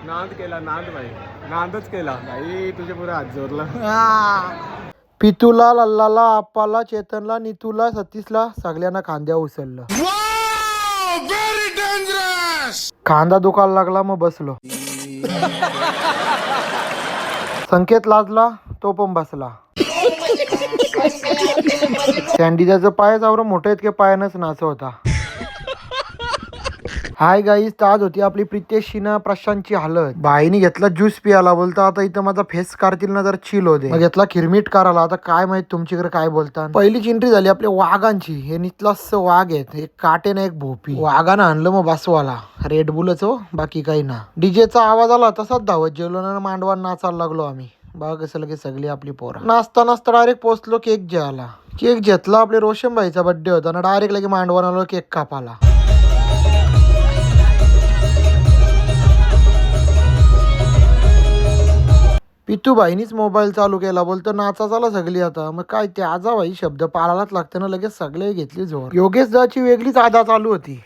नांद केला नांद भाई, नांदच केला भाई, तुझ्या पुढे हात जोडला. पितूला, लल्लाला, आप्पाला, चेतनला, नितूला, सतीशला सगळ्यांना खांद्या उचललं. खांदा दुखायला लागला मग बसलो. संकेत लाजला तो पण बसला. सँडीजाचं पाय जावर मोठे इतके पायानंच नाच होता. हाय गाईस, आज होती आपली प्रितेश शिना प्रशांतची हालत. बाईनी घेतला ज्यूस पियाला, बोलता आता इथं माझा फेस काढतील ना जर चिल होते. मग घेतला खिरमीट करायला. आता काय माहित तुमच्याकडे काय बोलता. पहिलीच एंट्री झाली आपल्या वाघांची. हे नितलास वाघ आहेत, एक काटे ना एक भोपी. वाघानं आणलं मग बसवाला रेड बुलच हो, बाकी काही ना. डीजेचा आवाज आला तसाच धावत जेवलो ना मांडवा नाचायला लागलो आम्ही. बघा कसं लगेच सगळी आपली पोरं नाचता नाचता डायरेक्ट पोचलो केक घ्यायला. केक घेतला. आपले रोशन भाईचा बर्थडे होता ना, डायरेक्ट लगे मांडवान आलो केक कापाला. पितू भाईनीच मोबाईल चालू केला, बोलतो नाचा चाला सगळी आता. मग काय ते आजा भाई शब्द पाळायलाच लागतं ना, लगेच सगळे घेतली जोर. योगेश दाची वेगळीच आदा चालू होती.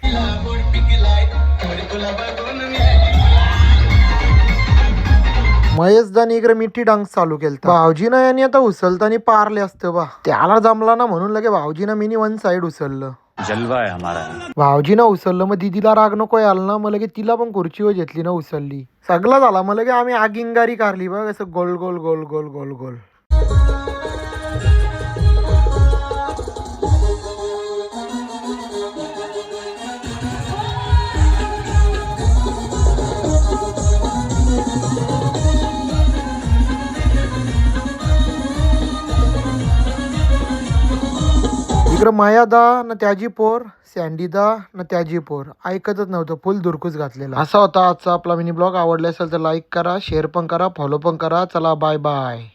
महेश दानी इकडे मिठी डान्स चालू केलता. भाऊजीनं यांनी आता उचलतानी पारले असतं बा, त्याला जमला ना म्हणून लगे भाऊजीनं मिनी वन साइड उचललं. जलवा आहे हमारा. भाऊजीनं उचललं मग दिदीला राग नको यायला ना, मग लगे तिला पण खुर्चीवर घेतली ना उचलली. सगळं झाला मग लगे आम्ही आगिंगारी काढली बघ, असं गोल गोल गोल गोल गोल गोल. इकडं मायादा ना त्याची पोर, सँडीदा ना त्याची पोर ऐकतच नव्हतं, फुल दुरकूस घातलेला. असा होता आजचा आपला मिनी ब्लॉग. आवडला असेल तर लाईक करा, शेअर पण करा, फॉलो पण करा. चला बाय बाय.